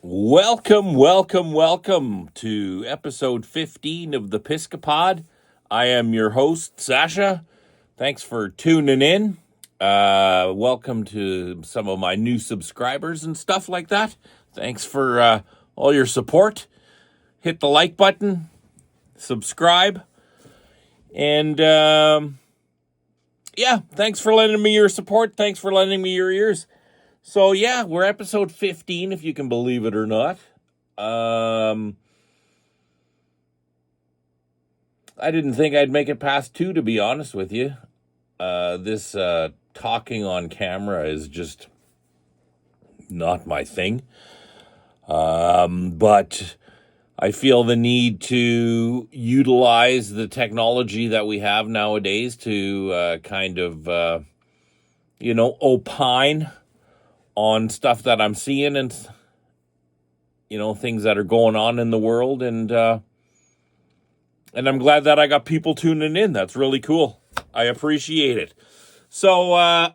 Welcome to episode 15 of the PISCOPOD. I am your host, Sasha. Thanks for tuning in. Welcome to some of my new subscribers and stuff like that. Thanks for all your support. Hit the like button, subscribe, and thanks for lending me your support. Thanks for lending me your ears. So, we're episode 15, if you can believe it or not. I didn't think I'd make it past 2, to be honest with you. This talking on camera is just not my thing. But I feel the need to utilize the technology that we have nowadays to opine on stuff that I'm seeing and, things that are going on in the world. And I'm glad that I got people tuning in. That's really cool. I appreciate it. So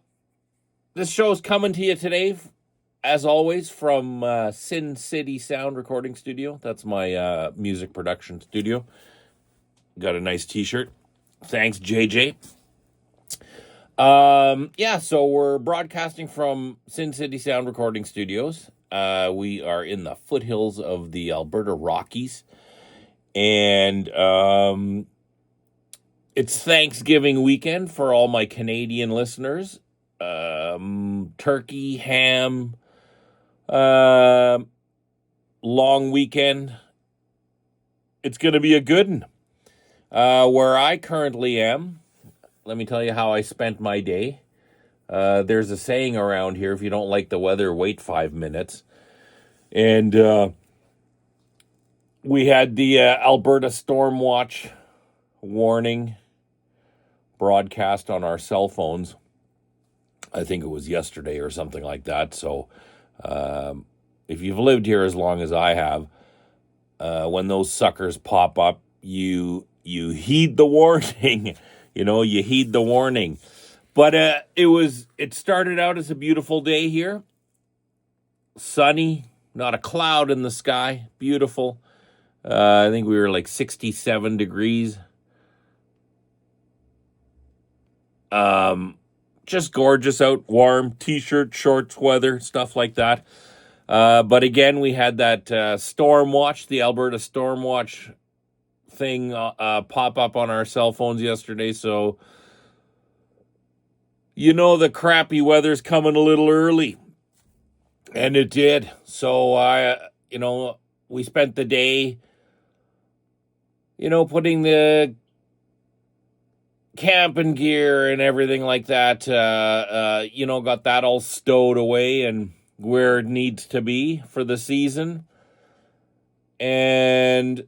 this show is coming to you today, as always, from Sin City Sound Recording Studio. That's my music production studio. Got a nice t-shirt. Thanks, JJ. So we're broadcasting from Sin City Sound Recording Studios. We are in the foothills of the Alberta Rockies. And it's Thanksgiving weekend for all my Canadian listeners. Turkey, ham, long weekend. It's going to be a good one. Where I currently am, let me tell you how I spent my day. There's a saying around here, if you don't like the weather, wait 5 minutes. And we had the Alberta Storm Watch warning broadcast on our cell phones. I think it was yesterday or something like that. So if you've lived here as long as I have, when those suckers pop up, you heed the warning. You heed the warning. But it started out as a beautiful day here. Sunny, not a cloud in the sky, beautiful. I think we were like 67 degrees. Just gorgeous out, warm, t-shirt, shorts, weather, stuff like that. But again, we had that storm watch, the Alberta Storm Watch thing pop up on our cell phones yesterday. So, the crappy weather's coming a little early. And it did. So, we spent the day, putting the camping gear and everything like that, got that all stowed away and where it needs to be for the season. And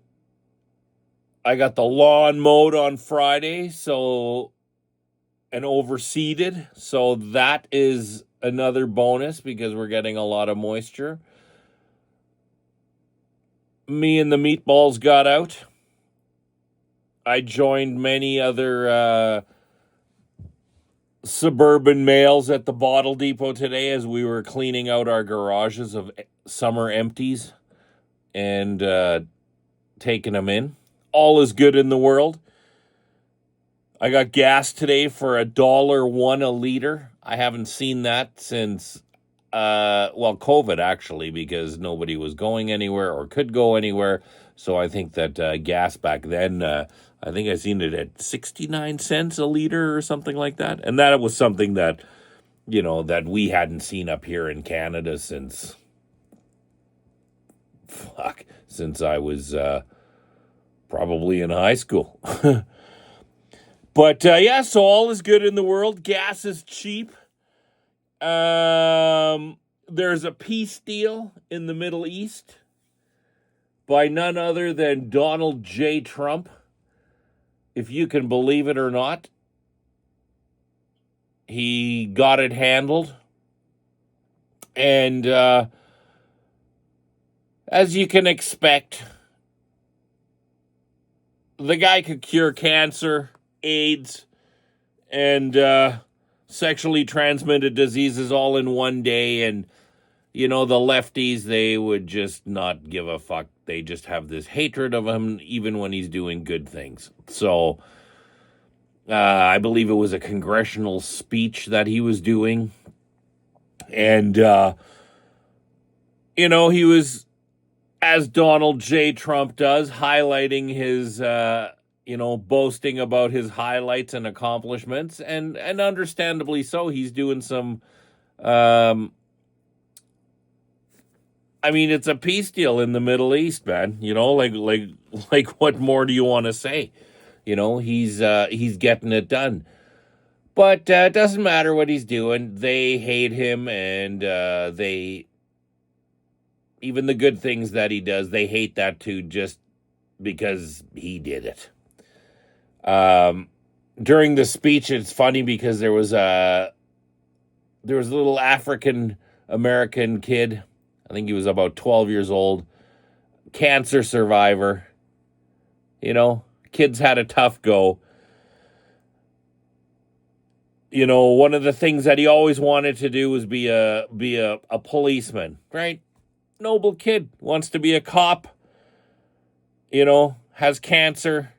I got the lawn mowed on Friday, and overseeded. So that is another bonus because we're getting a lot of moisture. Me and the meatballs got out. I joined many other suburban males at the bottle depot today as we were cleaning out our garages of summer empties and taking them in. All is good in the world. I got gas today for $1.01 a liter. I haven't seen that since, COVID actually, because nobody was going anywhere or could go anywhere. So I think that gas back then, I think I seen it at 69 cents a liter or something like that. And that was something that, that we hadn't seen up here in Canada since I was probably in high school. But, so all is good in the world. Gas is cheap. There's a peace deal in the Middle East by none other than Donald J. Trump. If you can believe it or not, he got it handled. And as you can expect, the guy could cure cancer, AIDS, and sexually transmitted diseases all in one day. And the lefties, they would just not give a fuck. They just have this hatred of him, even when he's doing good things. So I believe it was a congressional speech that he was doing. And, he was, as Donald J. Trump does, highlighting his, boasting about his highlights and accomplishments. And understandably so, he's doing some, it's a peace deal in the Middle East, man. Like what more do you want to say? He's getting it done. But it doesn't matter what he's doing. They hate him, and even the good things that he does, they hate that too, just because he did it. During the speech, it's funny because there was a little African American kid. I think he was about 12 years old, cancer survivor. Kids had a tough go. One of the things that he always wanted to do was be a policeman, right? Noble kid, wants to be a cop, has cancer,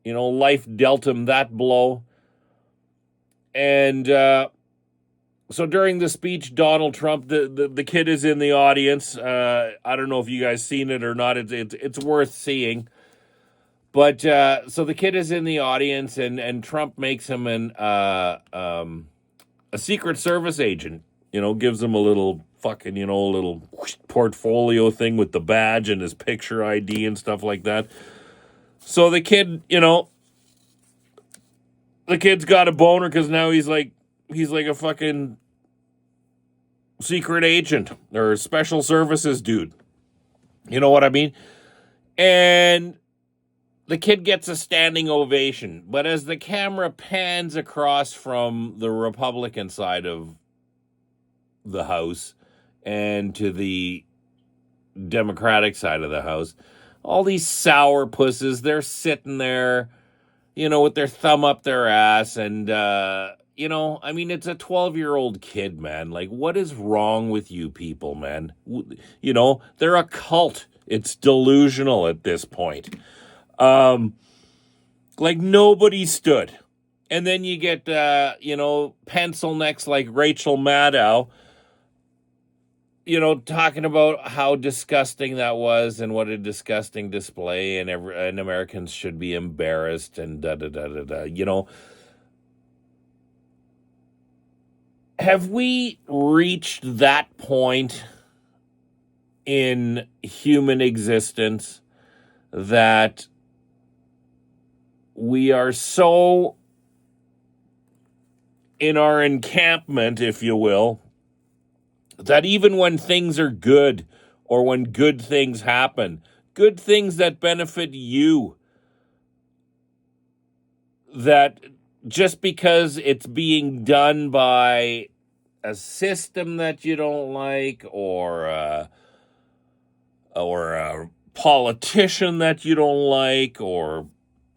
life dealt him that blow. And so during the speech, Donald Trump, the kid is in the audience. I don't know if you guys seen it or not. It's worth seeing. But so the kid is in the audience, and Trump makes him a Secret Service agent. Gives him a little fucking, a little portfolio thing with the badge and his picture ID and stuff like that. So the kid, the kid's got a boner because now he's like a fucking secret agent or special services dude. You know what I mean? And the kid gets a standing ovation. But as the camera pans across from the Republican side of the House and to the Democratic side of the House, all these sour pusses, they're sitting there, with their thumb up their ass. And, it's a 12-year-old kid, man. Like, what is wrong with you people, man? They're a cult. It's delusional at this point. Like nobody stood. And then you get, pencil necks like Rachel Maddow, talking about how disgusting that was and what a disgusting display, and Americans should be embarrassed and da-da-da-da-da. Have we reached that point in human existence that we are so in our encampment, if you will, that even when things are good or when good things happen, good things that benefit you, that just because it's being done by a system that you don't like or a politician that you don't like or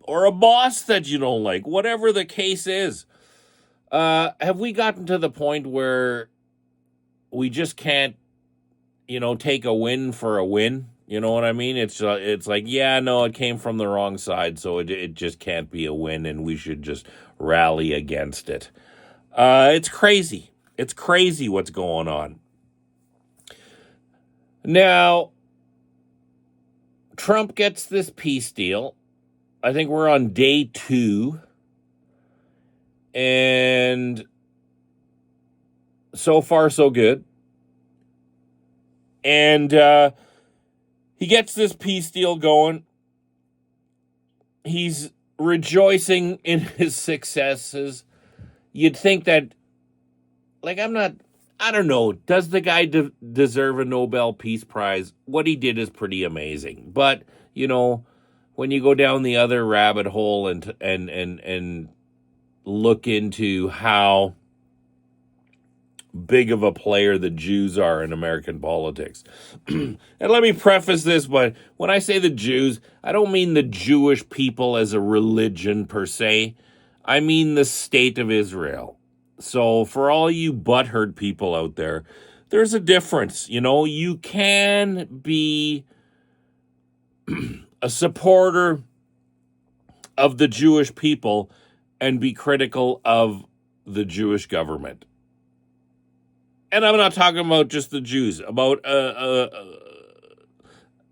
a boss that you don't like, whatever the case is, have we gotten to the point where we just can't, take a win for a win? You know what I mean? It's like, yeah, no, it came from the wrong side, so it just can't be a win, and we should just rally against it. It's crazy. It's crazy what's going on. Now, Trump gets this peace deal. I think we're on day 2. And so far, so good. And he gets this peace deal going. He's rejoicing in his successes. You'd think that, like, I don't know, does the guy deserve a Nobel Peace Prize? What he did is pretty amazing. But, when you go down the other rabbit hole and look into how big of a player the Jews are in American politics. And let me preface this, but when I say the Jews, I don't mean the Jewish people as a religion per se. I mean the state of Israel. So for all you butthurt people out there, there's a difference. You know, you can be a supporter of the Jewish people and be critical of the Jewish government. And I'm not talking about just the Jews, about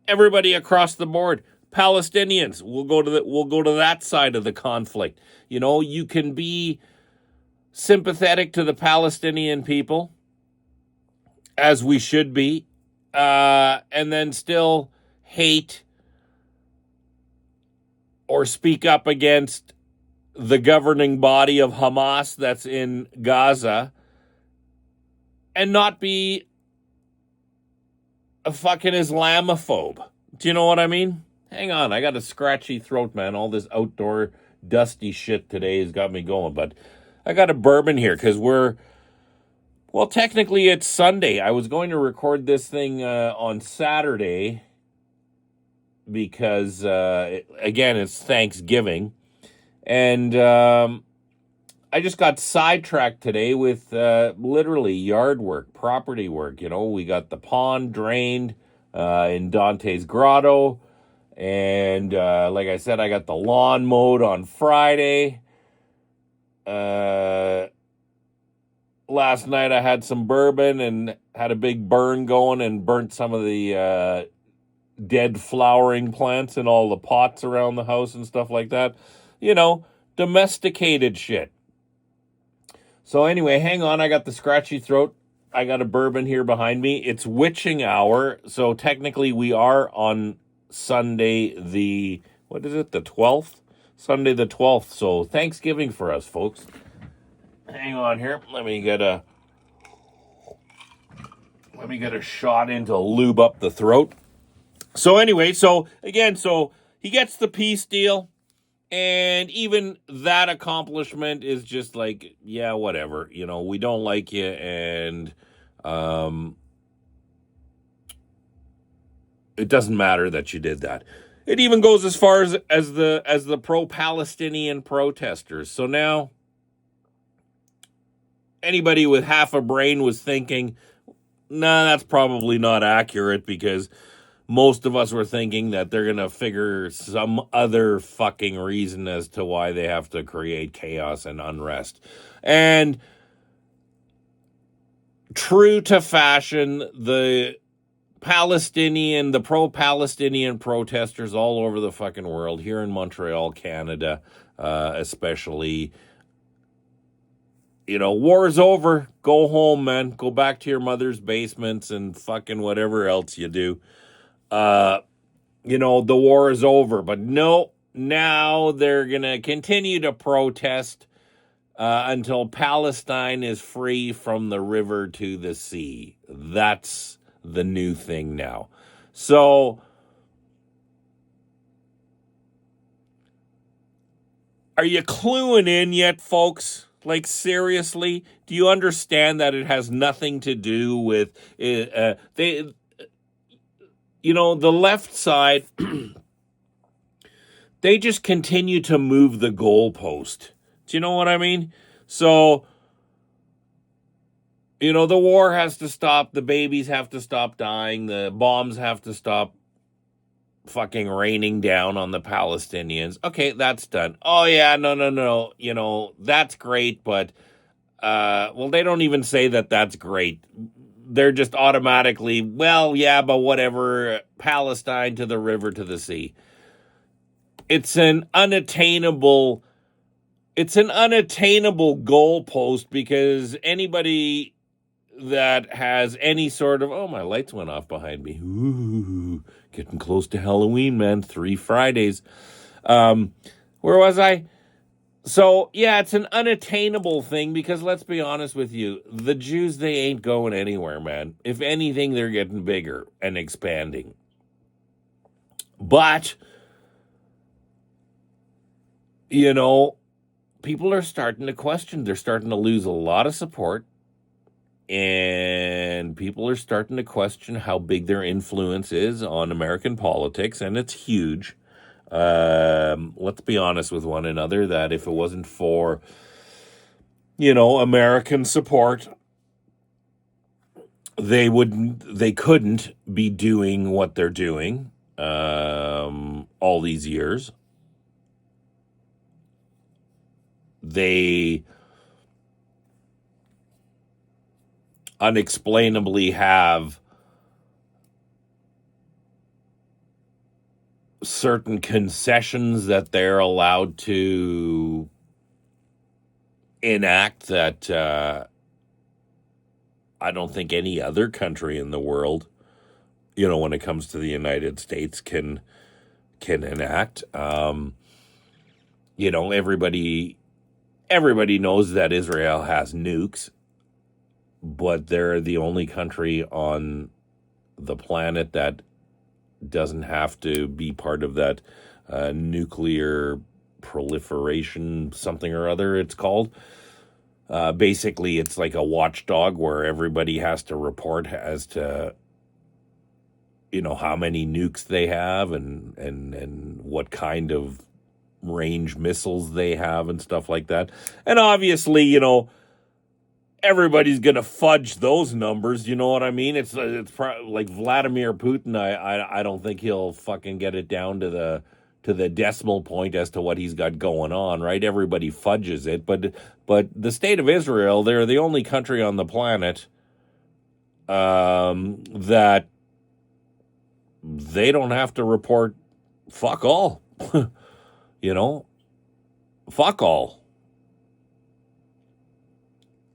everybody across the board. Palestinians, we'll go to that side of the conflict. You know, you can be sympathetic to the Palestinian people, as we should be, and then still hate or speak up against the governing body of Hamas that's in Gaza, and not be a fucking Islamophobe. Do you know what I mean? Hang on, I got a scratchy throat, man. All this outdoor dusty shit today has got me going. But I got a bourbon here because well, technically it's Sunday. I was going to record this thing on Saturday because, again, it's Thanksgiving. And I just got sidetracked today with literally yard work, property work. You know, we got the pond drained in Dante's Grotto. And like I said, I got the lawn mowed on Friday. Last night I had some bourbon and had a big burn going and burnt some of the dead flowering plants in all the pots around the house and stuff like that. You know, domesticated shit. So anyway, hang on. I got the scratchy throat. I got a bourbon here behind me. It's witching hour. So technically we are on Sunday the, what is it, the 12th? Sunday the 12th. So Thanksgiving for us, folks. Hang on here. Let me get a shot in to lube up the throat. So anyway, so he gets the peace deal. And even that accomplishment is just like, yeah, whatever. You know, we don't like you, and it doesn't matter that you did that. It even goes as far as the pro-Palestinian protesters. So now anybody with half a brain was thinking, nah, that's probably not accurate, because most of us were thinking that they're going to figure some other fucking reason as to why they have to create chaos and unrest. And true to fashion, the pro-Palestinian protesters all over the fucking world, here in Montreal, Canada, especially, you know, war's over. Go home, man. Go back to your mother's basements and fucking whatever else you do. You know, the war is over. But no, now they're going to continue to protest until Palestine is free from the river to the sea. That's the new thing now. So, are you cluing in yet, folks? Like, seriously? Do you understand that it has nothing to do with... You know, the left side, they just continue to move the goalpost. Do you know what I mean? So, you know, the war has to stop. The babies have to stop dying. The bombs have to stop fucking raining down on the Palestinians. Okay, that's done. Oh, yeah, no. You know, that's great, but, well, they don't even say that that's great. They're just automatically, well, yeah, but whatever, Palestine to the river to the sea. It's an unattainable goalpost, because anybody that has any sort of, oh, my lights went off behind me. Ooh, getting close to Halloween, man. 3 Fridays. Where was I? So, yeah, it's an unattainable thing, because let's be honest with you, the Jews, they ain't going anywhere, man. If anything, they're getting bigger and expanding. But, you know, people are starting to question. They're starting to lose a lot of support, and people are starting to question how big their influence is on American politics, and it's huge. Let's be honest with one another, that if it wasn't for, you know, American support, they couldn't be doing what they're doing all these years. They unexplainably have certain concessions that they're allowed to enact that I don't think any other country in the world, when it comes to the United States, can enact. Everybody knows that Israel has nukes, but they're the only country on the planet that doesn't have to be part of that nuclear proliferation something or other it's called. Basically, it's like a watchdog where everybody has to report as to how many nukes they have and what kind of range missiles they have and stuff like that. And obviously, everybody's going to fudge those numbers. You know what I mean? It's like Vladimir Putin. I don't think he'll fucking get it down to the decimal point as to what he's got going on, right? Everybody fudges it, but the state of Israel, they're the only country on the planet that they don't have to report fuck all. Fuck all.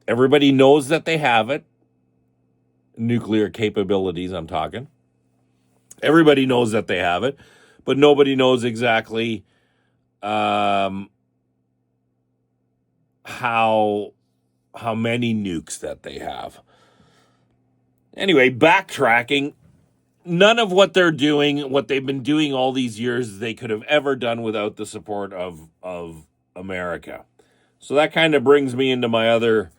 Everybody knows that they have it. Nuclear capabilities, I'm talking. Everybody knows that they have it, but nobody knows exactly how many nukes that they have. Anyway, backtracking, none of what they're doing, what they've been doing all these years, they could have ever done without the support of America. So that kind of brings me into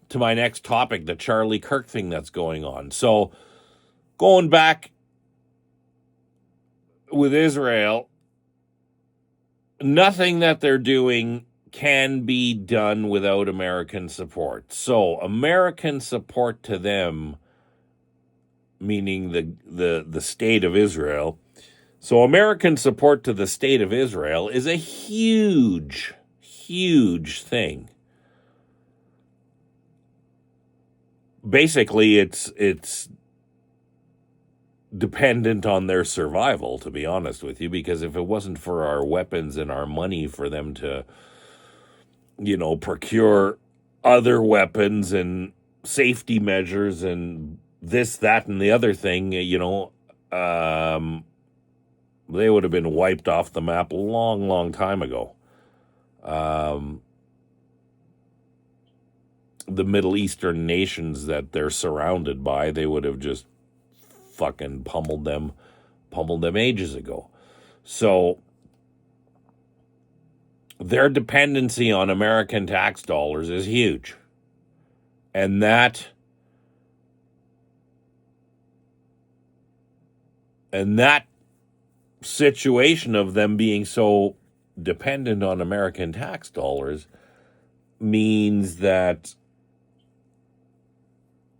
to my next topic, the Charlie Kirk thing that's going on. So going back with Israel, nothing that they're doing can be done without American support. So American support to them, meaning the state of Israel. So American support to the state of Israel is a huge, huge thing. Basically, it's dependent on their survival, to be honest with you, because if it wasn't for our weapons and our money for them to, procure other weapons and safety measures and this, that, and the other thing, they would have been wiped off the map a long, long time ago. The Middle Eastern nations that they're surrounded by, they would have just fucking pummeled them ages ago. So their dependency on American tax dollars is huge. And that situation of them being so dependent on American tax dollars means that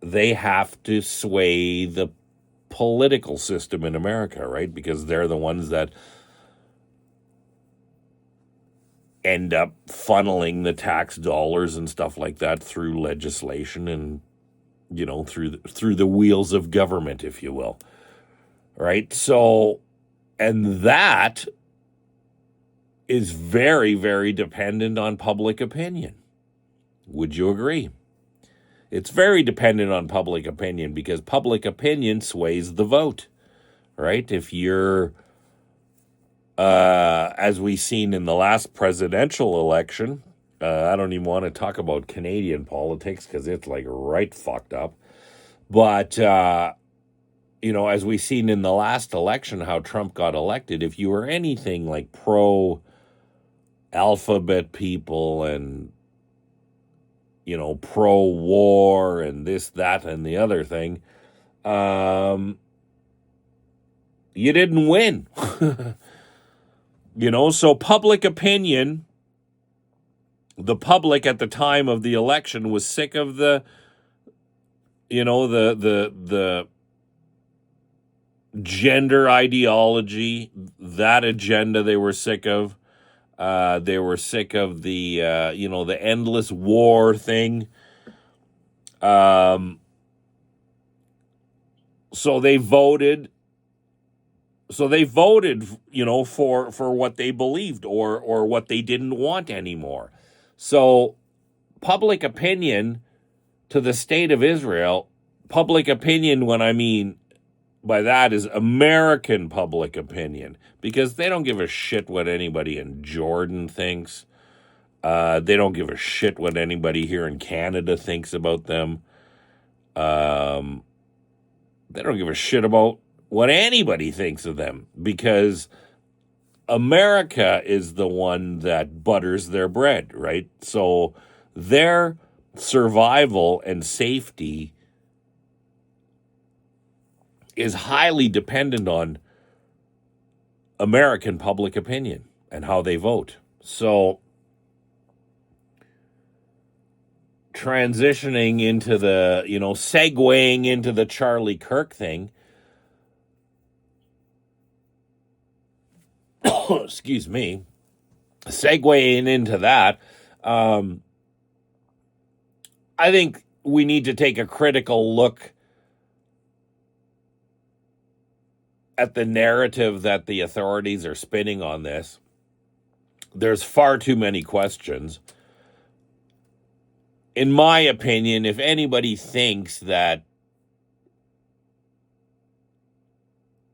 they have to sway the political system in America, right? Because they're the ones that end up funneling the tax dollars and stuff like that through legislation and, through the wheels of government, if you will. Right? So, and that is very, very dependent on public opinion. Would you agree? It's very dependent on public opinion because public opinion sways the vote, right? If you're, as we seen in the last presidential election, I don't even want to talk about Canadian politics because it's like right fucked up. But, as we seen in the last election, how Trump got elected, if you were anything like pro-alphabet people and pro-war and this, that, and the other thing, you didn't win. So public opinion, the public at the time of the election was sick of the the gender ideology, that agenda they were sick of. They were sick of the the endless war thing. So they voted. For what they believed or what they didn't want anymore. So public opinion to the state of Israel, public opinion, when I mean by that, is American public opinion, because they don't give a shit what anybody in Jordan thinks. They don't give a shit what anybody here in Canada thinks about them. They don't give a shit about what anybody thinks of them, because America is the one that butters their bread, right? So their survival and safety is highly dependent on American public opinion and how they vote. So transitioning into the, segueing into the Charlie Kirk thing, excuse me, segueing into that, I think we need to take a critical look at the narrative that the authorities are spinning on this. There's far too many questions. In my opinion, if anybody thinks that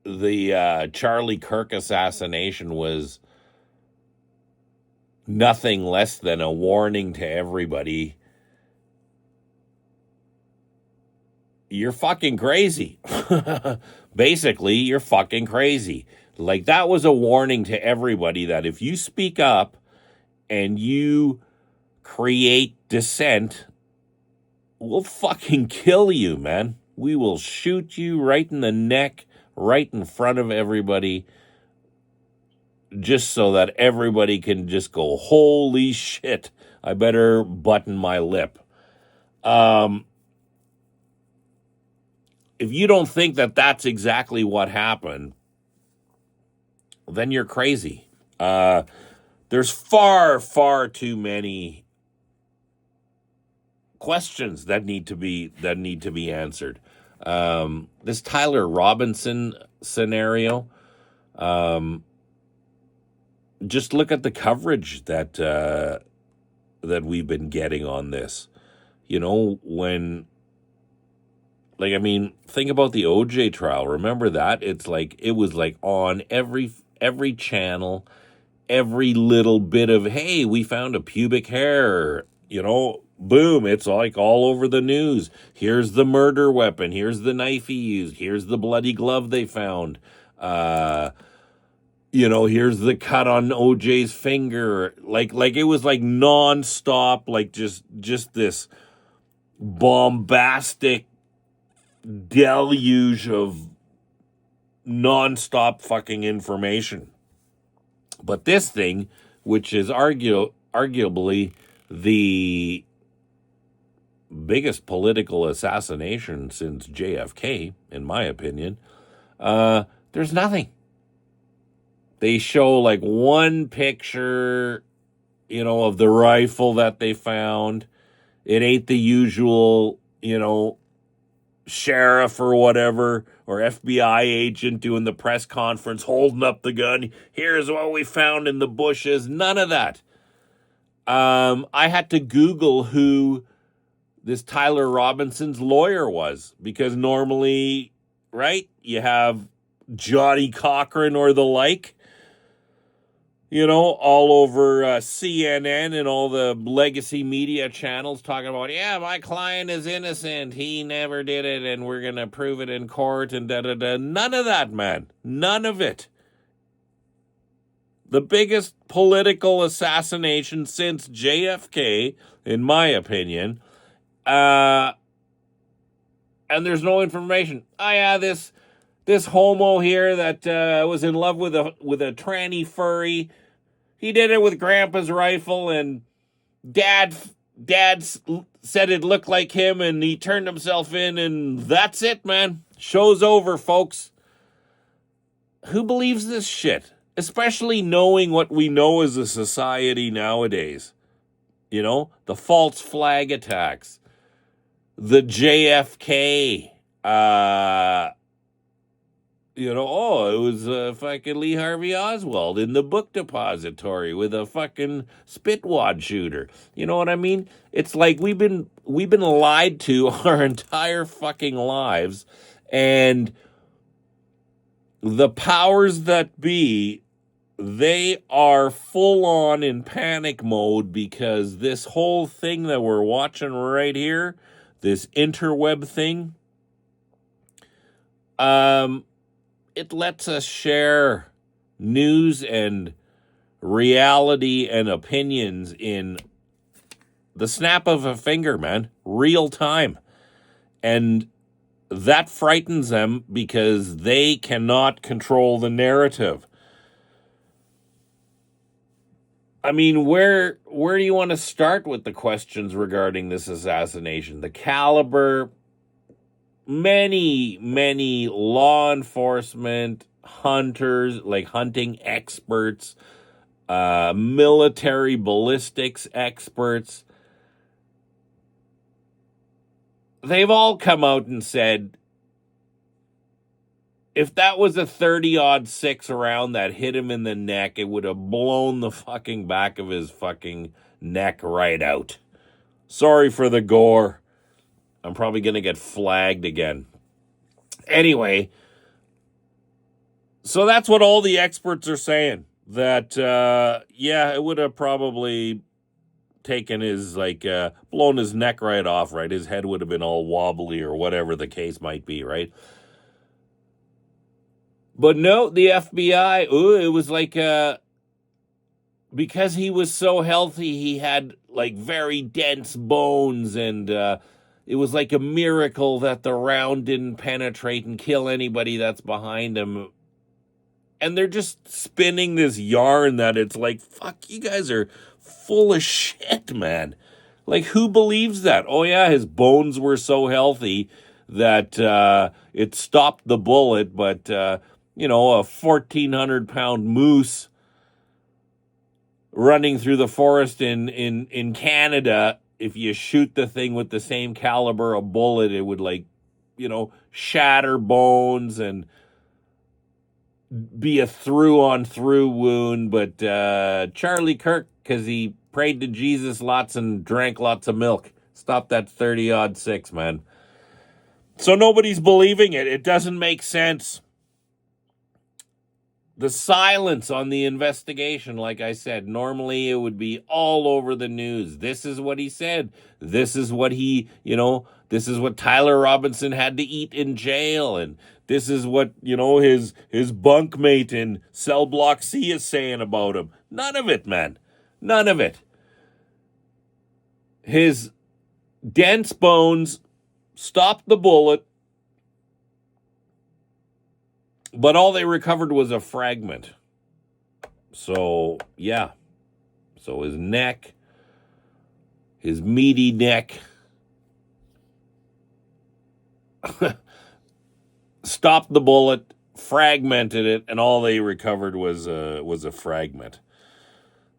the Charlie Kirk assassination was nothing less than a warning to everybody, you're fucking crazy. Basically, you're fucking crazy. Like, that was a warning to everybody that if you speak up and you create dissent, we'll fucking kill you, man. We will shoot you right in the neck, right in front of everybody, just so that everybody can just go, holy shit, I better button my lip. If you don't think that that's exactly what happened, then you're crazy. There's far, far too many questions that need to be answered. This Tyler Robinson scenario, just look at the coverage that we've been getting on this. Think about the OJ trial. Remember that? It was like on every channel, every little bit of, hey, we found a pubic hair, boom, it's like all over the news. Here's the murder weapon. Here's the knife he used. Here's the bloody glove they found. Here's the cut on OJ's finger. Like it was like nonstop, like just this bombastic deluge of nonstop fucking information. But this thing, which is arguably the biggest political assassination since JFK, in my opinion, there's nothing. They show like one picture, of the rifle that they found. It ain't the usual, sheriff or whatever, or FBI agent doing the press conference, holding up the gun. Here's what we found in the bushes. None of that. I had to Google who this Tyler Robinson's lawyer was, because normally, right, you have Johnny Cochran or the like, all over CNN and all the legacy media channels talking about, yeah, my client is innocent. He never did it, and we're going to prove it in court, and da-da-da. None of that, man. None of it. The biggest political assassination since JFK, in my opinion. And there's no information. Oh, yeah, this homo here that was in love with a tranny furry. He did it with Grandpa's rifle, and Dad Dad said it looked like him, and he turned himself in, and that's it, man. Show's over, folks. Who believes this shit? Especially knowing what we know as a society nowadays. You know, the false flag attacks, the JFK, it was fucking Lee Harvey Oswald in the book depository with a fucking spitwad shooter. You know what I mean? It's like we've been lied to our entire fucking lives, and the powers that be, they are full on in panic mode because this whole thing that we're watching right here, this interweb thing, it lets us share news and reality and opinions in the snap of a finger, man, real time. And that frightens them because they cannot control the narrative. I mean, where do you want to start with the questions regarding this assassination? The caliber, many law enforcement, hunters, like hunting experts, military ballistics experts, they've all come out and said, if that was a 30-06 round that hit him in the neck, it would have blown the fucking back of his fucking neck right out. Sorry for the gore. I'm probably going to get flagged again. Anyway, so that's what all the experts are saying. That, it would have probably taken his, blown his neck right off, right? His head would have been all wobbly or whatever the case might be, right? But no, the FBI, it was like, because he was so healthy, he had like very dense bones, and it was like a miracle that the round didn't penetrate and kill anybody that's behind him. And they're just spinning this yarn that it's like, fuck, you guys are full of shit, man. Like, who believes that? Oh, yeah, his bones were so healthy that it stopped the bullet, but, a 1,400-pound moose running through the forest in Canada, if you shoot the thing with the same caliber of bullet, it would, shatter bones and be a through-on-through wound. But Charlie Kirk, because he prayed to Jesus lots and drank lots of milk, stopped that 30-06, man. So nobody's believing it. It doesn't make sense. The silence on the investigation, like I said, normally it would be all over the news. This is what he said. This is what this is what Tyler Robinson had to eat in jail. And this is what, his bunkmate in cell block C is saying about him. None of it, man. None of it. His dense bones stopped the bullet, but all they recovered was a fragment. So, yeah. So his neck, his meaty neck, stopped the bullet, fragmented it, and all they recovered was a fragment.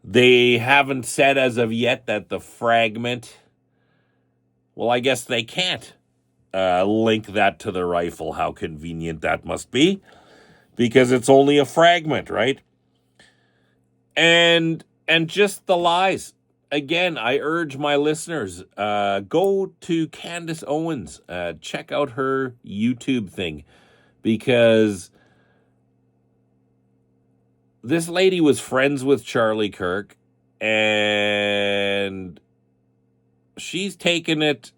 They haven't said as of yet that the fragment, well, I guess they can't link that to the rifle. How convenient that must be. Because it's only a fragment, right? And just the lies. Again, I urge my listeners, go to Candace Owens. Check out her YouTube thing. Because this lady was friends with Charlie Kirk. And she's taken it,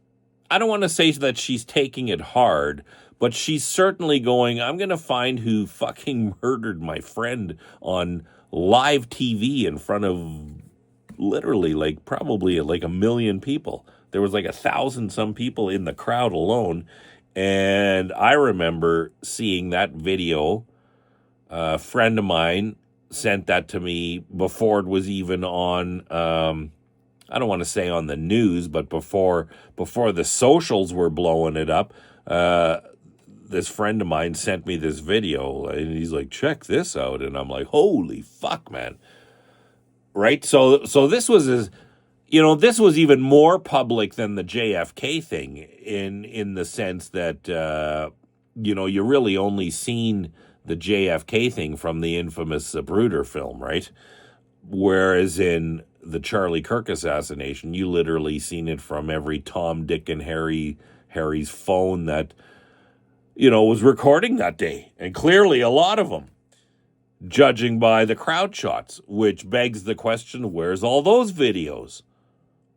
I don't want to say that she's taking it hard, but she's certainly going, I'm going to find who fucking murdered my friend on live TV in front of literally probably 1 million people. There was 1,000 some people in the crowd alone. And I remember seeing that video. A friend of mine sent that to me before it was even on, I don't want to say on the news, but before the socials were blowing it up, this friend of mine sent me this video, and he's like, check this out. And I'm like, holy fuck, man. Right? So this was this was even more public than the JFK thing in the sense that, you really only seen the JFK thing from the infamous Zapruder film, right? Whereas in the Charlie Kirk assassination, you literally seen it from every Tom, Dick, and Harry's phone that, was recording that day. And clearly a lot of them, judging by the crowd shots, which begs the question, where's all those videos?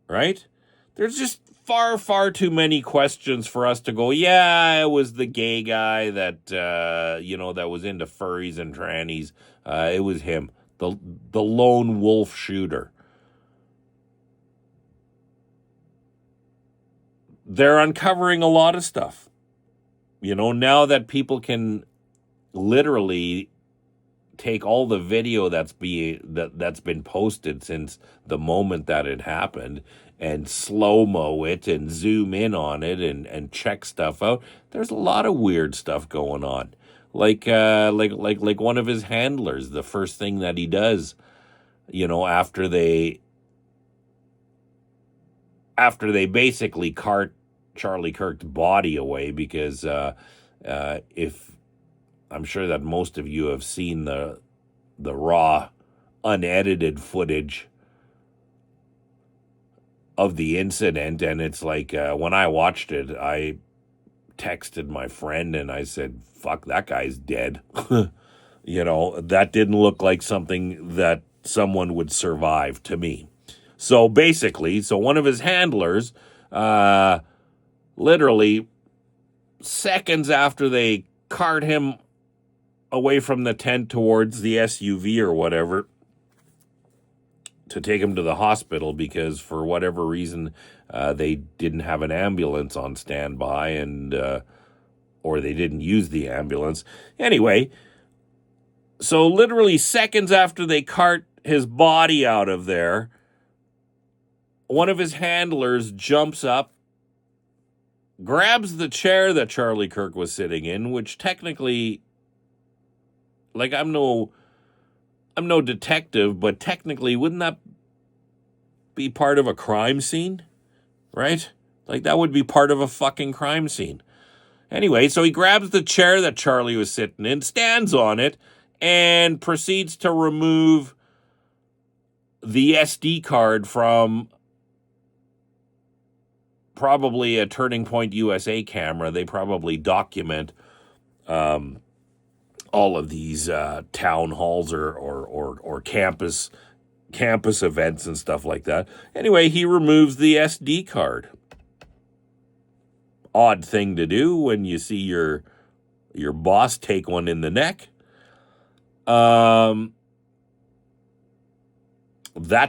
Right? There's just far, far too many questions for us to go, yeah, it was the gay guy that, that was into furries and trannies. It was him, the lone wolf shooter. They're uncovering a lot of stuff. Now that people can literally take all the video that's been posted since the moment that it happened and slow-mo it and zoom in on it and check stuff out. There's a lot of weird stuff going on. Like one of his handlers, the first thing that he does, after they basically cart Charlie Kirk's body away, because if I'm sure that most of you have seen the raw, unedited footage of the incident, and it's like when I watched it, I texted my friend and I said, "Fuck, that guy's dead." That didn't look like something that someone would survive to me. So basically, one of his handlers, literally seconds after they cart him away from the tent towards the SUV or whatever to take him to the hospital, because for whatever reason they didn't have an ambulance on standby, and or they didn't use the ambulance. Anyway, so literally seconds after they cart his body out of there, one of his handlers jumps up, grabs the chair that Charlie Kirk was sitting in, which technically, like, I'm no detective, but technically, wouldn't that be part of a crime scene? Right? Like, that would be part of a fucking crime scene. Anyway, so he grabs the chair that Charlie was sitting in, stands on it, and proceeds to remove the SD card from probably a Turning Point USA camera. They probably document all of these town halls or campus events and stuff like that. Anyway, he removes the SD card. Odd thing to do when you see your boss take one in the neck. That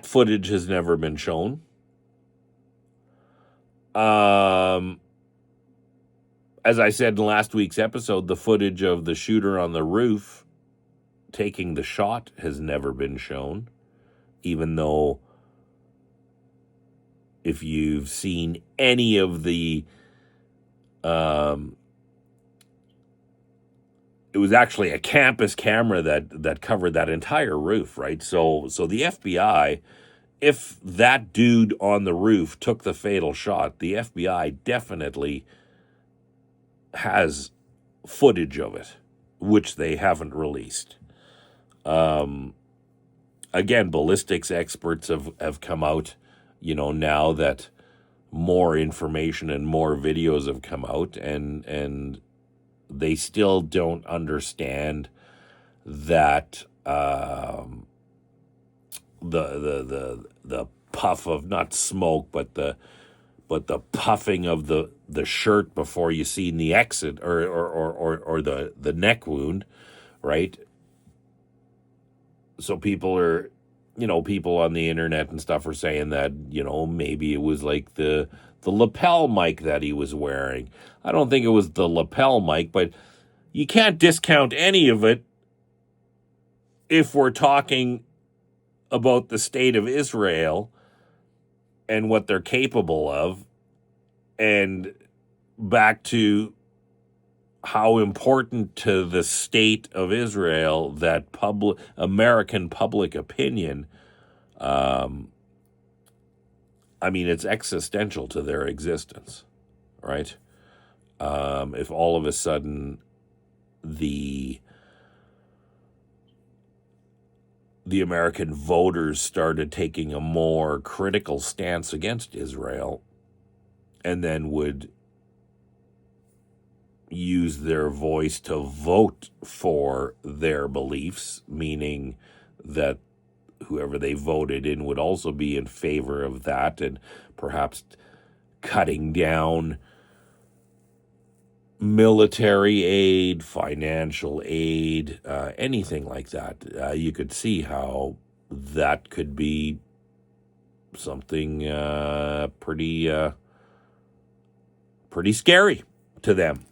footage has never been shown. As I said in last week's episode, the footage of the shooter on the roof taking the shot has never been shown, even though if you've seen any of the it was actually a campus camera that covered that entire roof, right? So the FBI, if that dude on the roof took the fatal shot, the FBI definitely has footage of it, which they haven't released. Again, ballistics experts have come out, now that more information and more videos have come out, and they still don't understand that the puff of, not smoke, but the puffing of the shirt before you see the exit or the neck wound, right? So people are, people on the internet and stuff are saying that, maybe it was like the lapel mic that he was wearing. I don't think it was the lapel mic, but you can't discount any of it if we're talking about the state of Israel and what they're capable of, and back to how important to the state of Israel that American public opinion, it's existential to their existence, right? If all of a sudden the American voters started taking a more critical stance against Israel and then would use their voice to vote for their beliefs, meaning that whoever they voted in would also be in favor of that and perhaps cutting down military aid, financial aid, anything like that. You could see how that could be something pretty scary to them,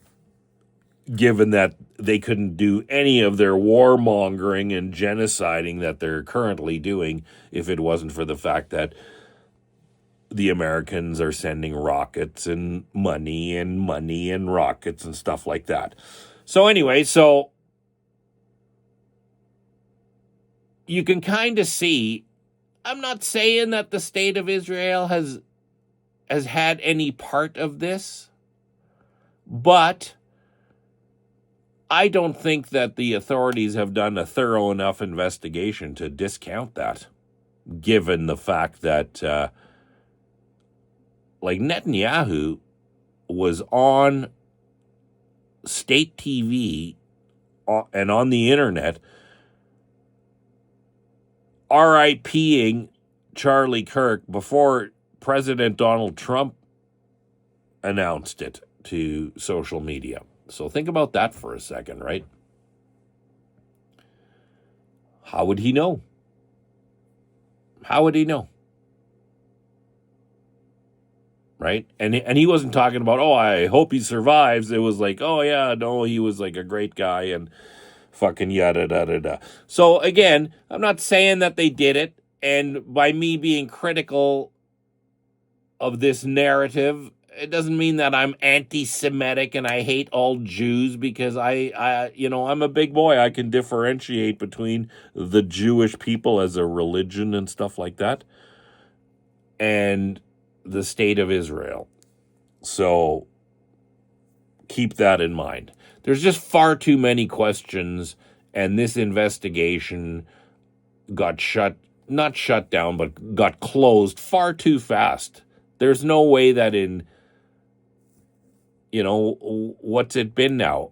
given that they couldn't do any of their warmongering and genociding that they're currently doing if it wasn't for the fact that the Americans are sending rockets and money and rockets and stuff like that. So anyway, you can kind of see, I'm not saying that the state of Israel has had any part of this, but I don't think that the authorities have done a thorough enough investigation to discount that, given the fact that Netanyahu was on state TV and on the internet RIPing Charlie Kirk before President Donald Trump announced it to social media. So think about that for a second, right? How would he know? How would he know? Right? And he wasn't talking about, oh, I hope he survives. It was like, oh, yeah, no, he was like a great guy and fucking yada, da, da, da. So, again, I'm not saying that they did it. And by me being critical of this narrative, it doesn't mean that I'm anti-Semitic and I hate all Jews, because I'm a big boy. I can differentiate between the Jewish people as a religion and stuff like that and the state of Israel. So keep that in mind. There's just far too many questions, and this investigation got not shut down, but got closed far too fast. There's no way that in, what's it been now?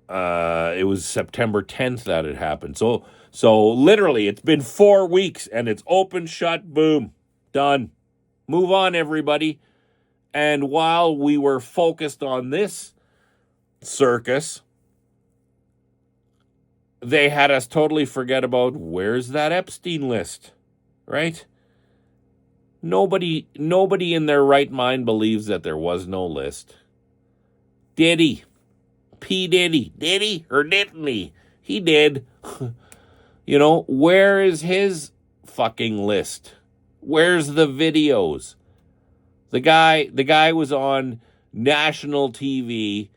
It was September 10th that it happened. So literally it's been 4 weeks and it's open, shut, boom, done. Move on, everybody. And while we were focused on this circus, they had us totally forget about, where's that Epstein list, right? Nobody in their right mind believes that there was no list. Did he? P. Diddy. Did he or didn't he? He did. Where is his fucking list? Where's the videos? The guy was on national TV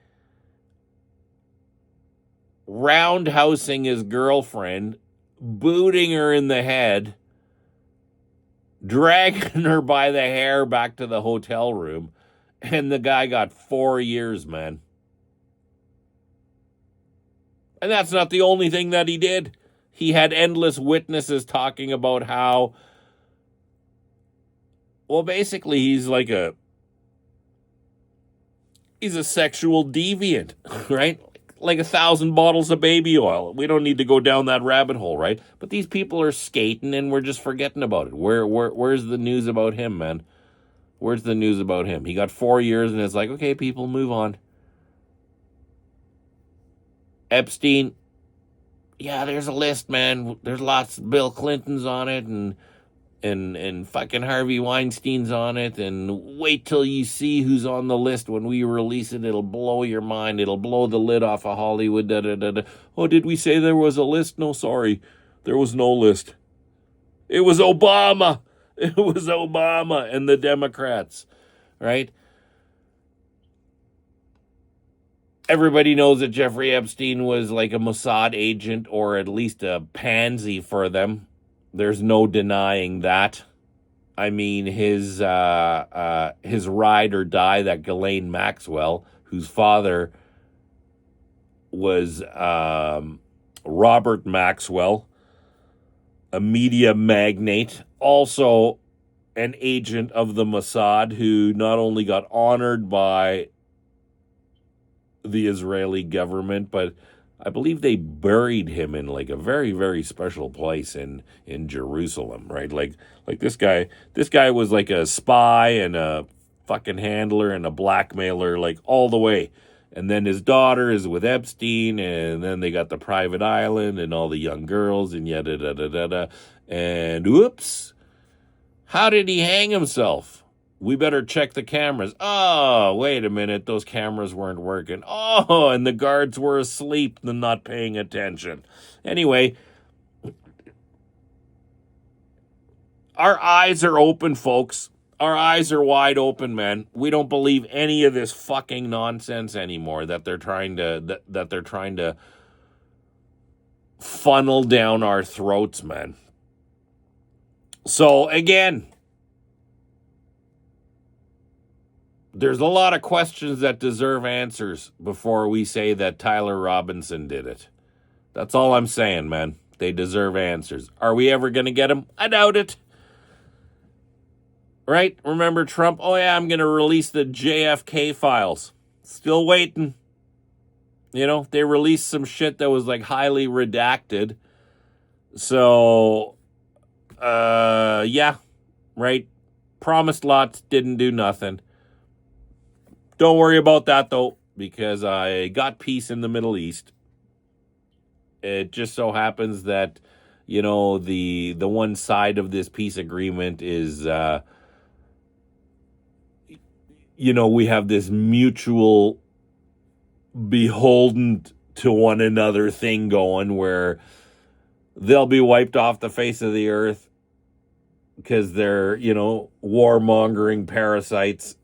roundhousing his girlfriend, booting her in the head, dragging her by the hair back to the hotel room, and the guy got 4 years, man. And that's not the only thing that he did. He had endless witnesses talking about how, well, basically he's a sexual deviant, right? Like 1,000 bottles of baby oil. We don't need to go down that rabbit hole, right? But these people are skating and we're just forgetting about it. Where's the news about him, man? Where's the news about him? He got 4 years and it's like, okay, people, move on. Epstein, yeah, there's a list, man. There's lots of Bill Clintons on it and fucking Harvey Weinstein's on it, and wait till you see who's on the list when we release it. It'll blow your mind. It'll blow the lid off of Hollywood. Da, da, da, da. Oh, did we say there was a list? No, sorry. There was no list. It was Obama. It was Obama and the Democrats, right? Everybody knows that Jeffrey Epstein was like a Mossad agent or at least a pansy for them. There's no denying that. I mean, his ride or die, that Ghislaine Maxwell, whose father was Robert Maxwell, a media magnate, also an agent of the Mossad, who not only got honored by the Israeli government, but I believe they buried him in like a very, very special place in Jerusalem, right? Like this guy was like a spy and a fucking handler and a blackmailer, like all the way. And then his daughter is with Epstein, and then they got the private island and all the young girls and yada da da da da. And oops, how did he hang himself? We better check the cameras. Oh, wait a minute. Those cameras weren't working. Oh, and the guards were asleep and not paying attention. Anyway, our eyes are open, folks. Our eyes are wide open, man. We don't believe any of this fucking nonsense anymore that they're trying to funnel down our throats, man. So again, there's a lot of questions that deserve answers before we say that Tyler Robinson did it. That's all I'm saying, man. They deserve answers. Are we ever going to get them? I doubt it. Right? Remember Trump? Oh, yeah, I'm going to release the JFK files. Still waiting. You know, they released some shit that was like highly redacted. So, yeah, right? Promised lots, didn't do nothing. Don't worry about that, though, because I got peace in the Middle East. It just so happens that, you know, the one side of this peace agreement is, you know, we have this mutual beholden to one another thing going where they'll be wiped off the face of the earth because they're, you know, warmongering parasites,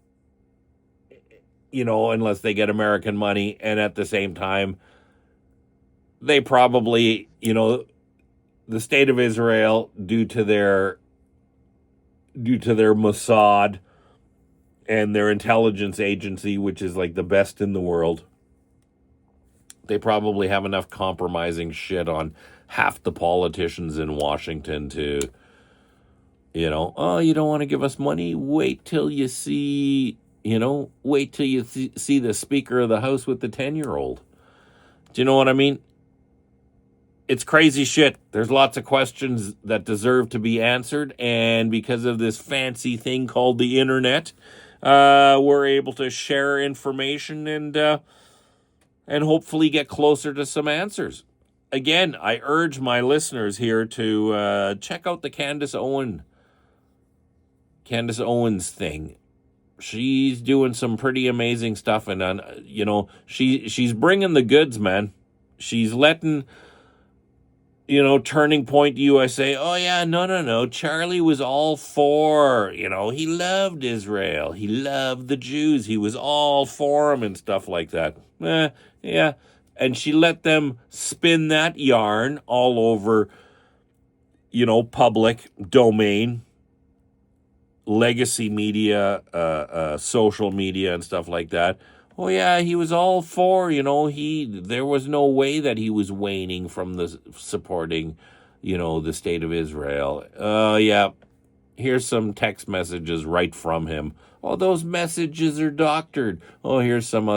you know, unless they get American money. And at the same time, they probably, you know, the state of Israel, due to their Mossad and their intelligence agency, which is like the best in the world, they probably have enough compromising shit on half the politicians in Washington to, you know, oh, you don't want to give us money? Wait till you see, you know, wait till you see the Speaker of the House with the 10-year-old. Do you know what I mean? It's crazy shit. There's lots of questions that deserve to be answered. And because of this fancy thing called the internet, we're able to share information and hopefully get closer to some answers. Again, I urge my listeners here to check out the Candace Owens thing. She's doing some pretty amazing stuff, and you know, she's bringing the goods, man. She's letting, you know, Turning Point USA, oh yeah, no, Charlie was all for, you know, he loved Israel, he loved the Jews, he was all for them and stuff like that. Yeah, and she let them spin that yarn all over, you know, public domain, legacy media, social media and stuff like that. Oh yeah, he was all for, you know, there was no way that he was waning from the supporting, you know, the state of Israel. Yeah, here's some text messages right from him. Oh, those messages are doctored. Oh, here's like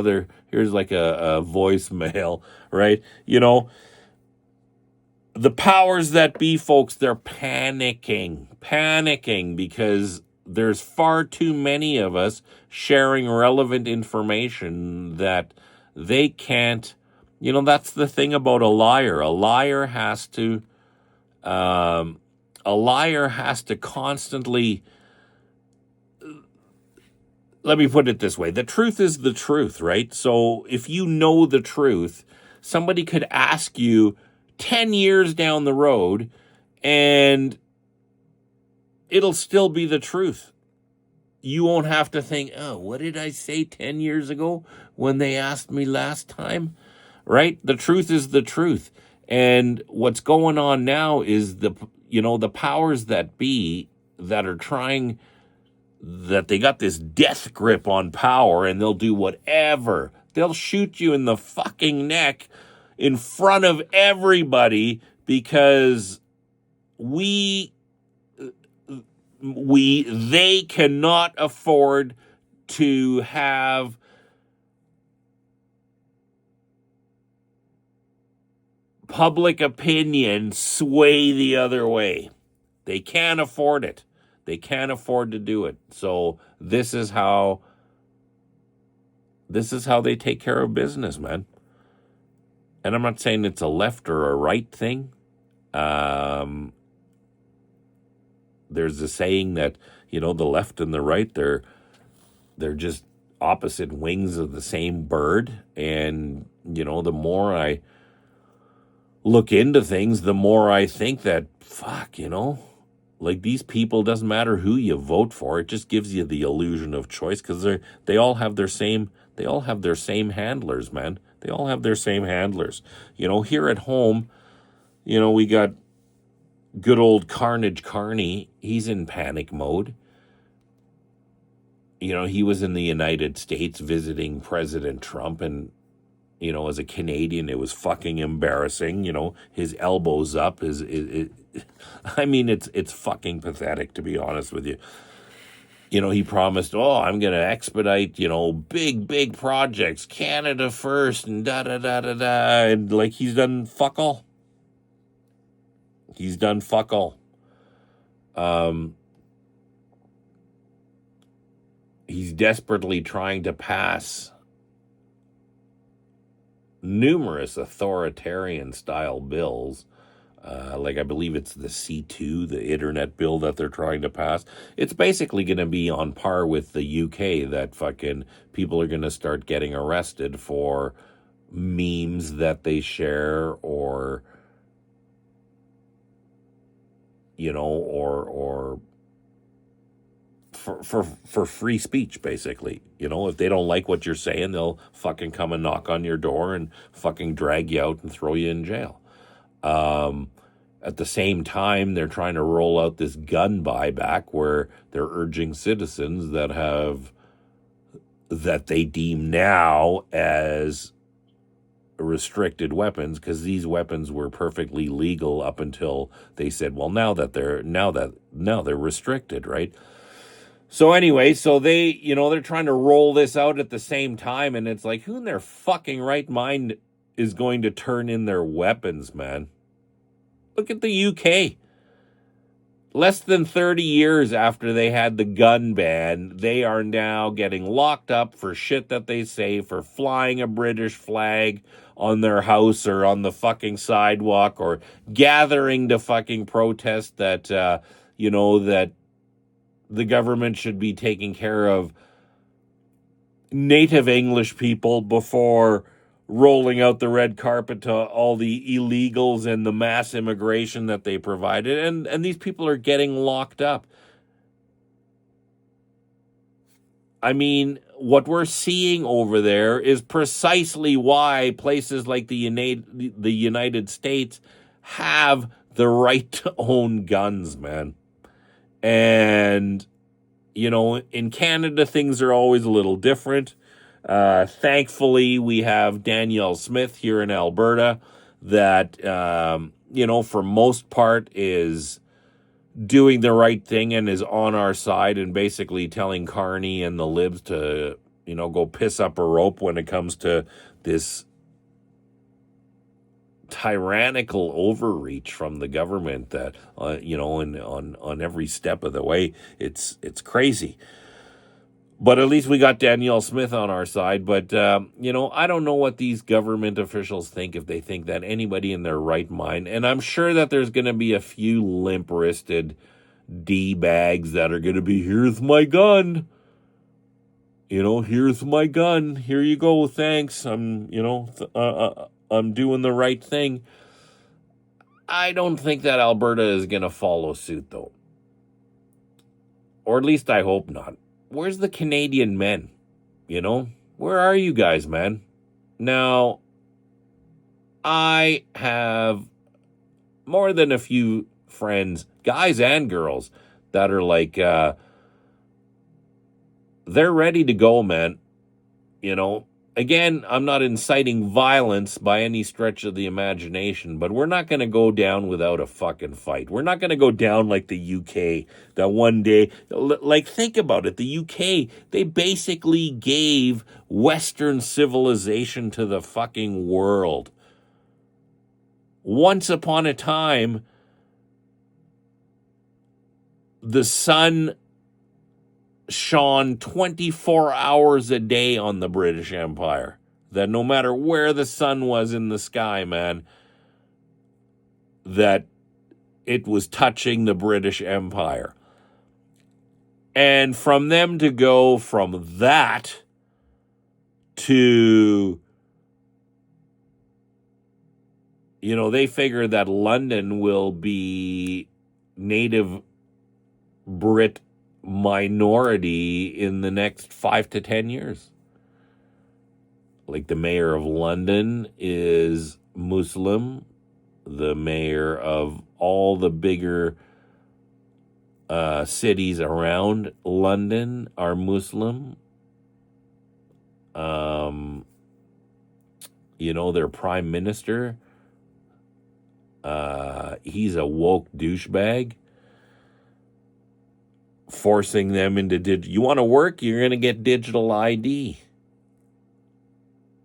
a voicemail, right? You know, the powers that be, folks, they're panicking because there's far too many of us sharing relevant information that they can't, you know, that's the thing about a liar. A liar has to constantly, let me put it this way. The truth is the truth, right? So if you know the truth, somebody could ask you 10 years down the road, and it'll still be the truth. You won't have to think, oh, what did I say 10 years ago when they asked me last time? Right? The truth is the truth. And what's going on now is the powers that be that are trying, that they got this death grip on power, and they'll do whatever. They'll shoot you in the fucking neck in front of everybody because they cannot afford to have public opinion sway the other way. They can't afford it. They can't afford to do it. So this is how they take care of business, man. And I'm not saying it's a left or a right thing. There's a saying that, the left and the right, they're just opposite wings of the same bird. And, the more I look into things, the more I think that, fuck, like these people, doesn't matter who you vote for, it just gives you the illusion of choice because they all have their same handlers, man. They all have their same handlers. Here at home, we got good old Carnage Carney. He's in panic mode. He was in the United States visiting President Trump, and as a Canadian, it was fucking embarrassing. His elbows up. I mean, it's fucking pathetic, to be honest with you. He promised, I'm going to expedite, big projects, Canada first, and da-da-da-da-da. And, like, he's done fuck all. He's done fuck all. He's desperately trying to pass numerous authoritarian-style bills. Like I believe it's the C2, the internet bill that they're trying to pass. It's basically going to be on par with the UK, that fucking people are going to start getting arrested for memes that they share, or or for free speech, basically. If they don't like what you're saying, they'll fucking come and knock on your door and fucking drag you out and throw you in jail. At the same time, they're trying to roll out this gun buyback where they're urging citizens that they deem now as restricted weapons, because these weapons were perfectly legal up until they said, well, now they're restricted, right? So anyway, they're trying to roll this out at the same time, and it's like, who in their fucking right mind is going to turn in their weapons, man? Look at the UK. Less than 30 years after they had the gun ban, they are now getting locked up for shit that they say, for flying a British flag on their house or on the fucking sidewalk, or gathering to fucking protest that, that the government should be taking care of native English people before rolling out the red carpet to all the illegals and the mass immigration that they provided. And these people are getting locked up. I mean, what we're seeing over there is precisely why places like the United States have the right to own guns, man. And, in Canada, things are always a little different. Thankfully, we have Danielle Smith here in Alberta that, for most part is doing the right thing and is on our side, and basically telling Carney and the libs to, go piss up a rope when it comes to this tyrannical overreach from the government that, on every step of the way. It's crazy. But at least we got Danielle Smith on our side. But, I don't know what these government officials think, if they think that anybody in their right mind, and I'm sure that there's going to be a few limp-wristed D-bags that are going to be, here's my gun. Here's my gun. Here you go. Thanks. I'm doing the right thing. I don't think that Alberta is going to follow suit, though. or at least I hope not. Where's the Canadian men? You know, where are you guys, man? Now, I have more than a few friends, guys and girls, that are like, they're ready to go, man. You know, again, I'm not inciting violence by any stretch of the imagination, but we're not going to go down without a fucking fight. We're not going to go down like the UK that one day, like, think about it. The UK, they basically gave Western civilization to the fucking world. Once upon a time, the sun shone 24 hours a day on the British Empire. That no matter where the sun was in the sky, man, that it was touching the British Empire. And from them to go from that to, you know, they figure that London will be native Brit minority in the next 5 to 10 years. Like the mayor of London is Muslim. The mayor of all the bigger cities around London are Muslim. You know, their prime minister, he's a woke douchebag, forcing them into you want to work, you're going to get digital ID.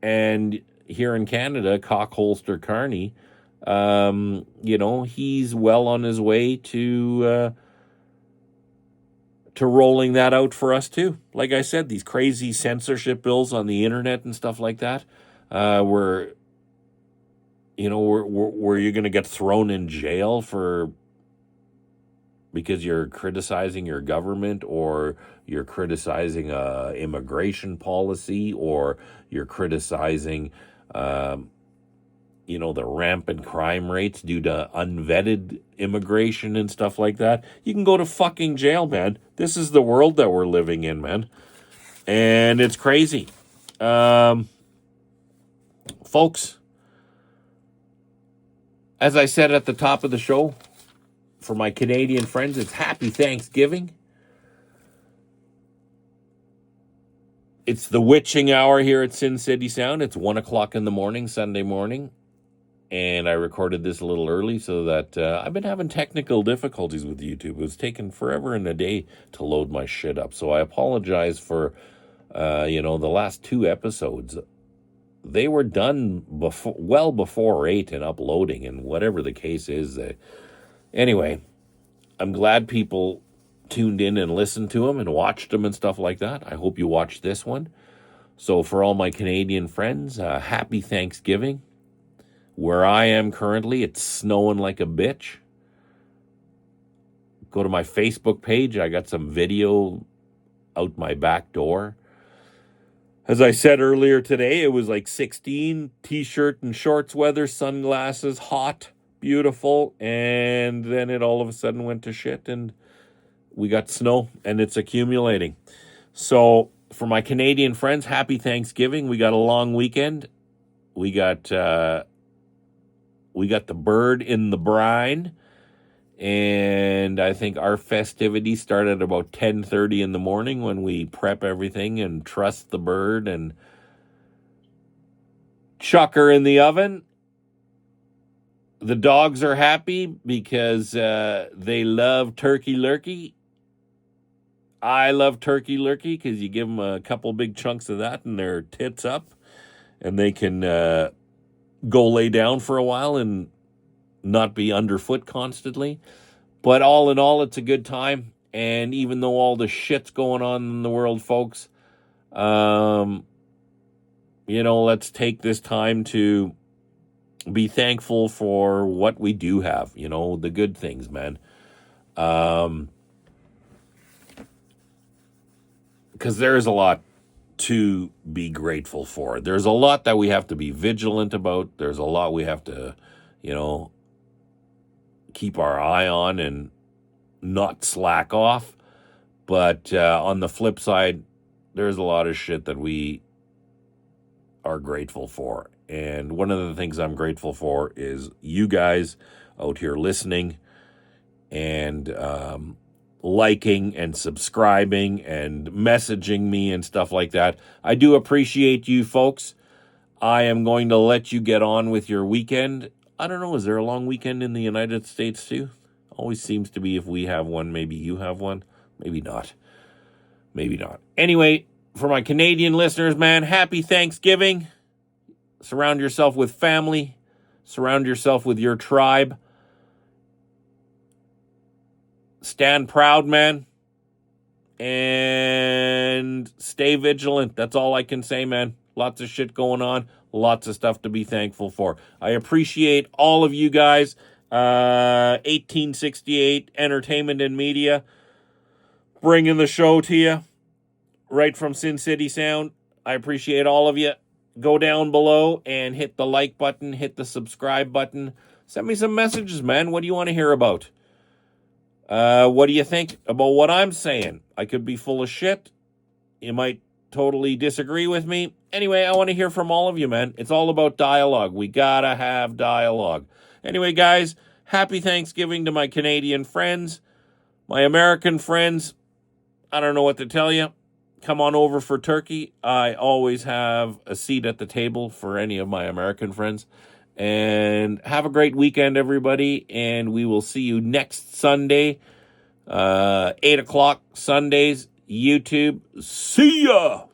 And here in Canada, Cockholster Carney, you know, he's well on his way to rolling that out for us too. Like I said, these crazy censorship bills on the internet and stuff like that, where you're going to get thrown in jail because you're criticizing your government, or you're criticizing immigration policy, or you're criticizing, the rampant crime rates due to unvetted immigration and stuff like that. You can go to fucking jail, man. This is the world that we're living in, man. And it's crazy. Folks, as I said at the top of the show, for my Canadian friends, it's Happy Thanksgiving. It's the witching hour here at Sin City Sound. It's 1 o'clock in the morning, Sunday morning. And I recorded this a little early so that I've been having technical difficulties with YouTube. It was taking forever and a day to load my shit up. So I apologize for, the last 2 episodes. They were done well before 8 and uploading, and whatever the case is. Anyway, I'm glad people tuned in and listened to them and watched them and stuff like that. I hope you watched this one. So for all my Canadian friends, happy Thanksgiving. Where I am currently, it's snowing like a bitch. Go to my Facebook page. I got some video out my back door. As I said earlier today, it was like 16, t-shirt and shorts weather, sunglasses, hot, beautiful, and then it all of a sudden went to shit, and we got snow, and it's accumulating. So for my Canadian friends, happy Thanksgiving. We got a long weekend. We got the bird in the brine, and I think our festivities start at about 10:30 in the morning when we prep everything and truss the bird and chuck her in the oven. The dogs are happy because they love turkey lurkey. I love turkey lurkey because you give them a couple big chunks of that and their tits up, and they can go lay down for a while and not be underfoot constantly. But all in all, it's a good time. And even though all the shit's going on in the world, folks, let's take this time to be thankful for what we do have, the good things, man. Because there's a lot to be grateful for. There's a lot that we have to be vigilant about. There's a lot we have to, keep our eye on and not slack off. But on the flip side, there's a lot of shit that we are grateful for. And one of the things I'm grateful for is you guys out here listening and liking and subscribing and messaging me and stuff like that. I do appreciate you folks. I am going to let you get on with your weekend. I don't know, is there a long weekend in the United States too? Always seems to be if we have one, maybe you have one. Maybe not. Maybe not. Anyway, for my Canadian listeners, man, happy Thanksgiving. Surround yourself with family. Surround yourself with your tribe. Stand proud, man. And stay vigilant. That's all I can say, man. Lots of shit going on. Lots of stuff to be thankful for. I appreciate all of you guys. 1868 Entertainment and Media bringing the show to you right from Sin City Sound. I appreciate all of you. Go down below and hit the like button, hit the subscribe button. Send me some messages, man. What do you want to hear about? What do you think about what I'm saying? I could be full of shit. You might totally disagree with me. Anyway, I want to hear from all of you, man. It's all about dialogue. We gotta have dialogue. Anyway, guys, happy Thanksgiving to my Canadian friends. My American friends, I don't know what to tell you. Come on over for turkey. I always have a seat at the table for any of my American friends. And have a great weekend, everybody. And we will see you next Sunday, 8 o'clock Sundays, YouTube. See ya!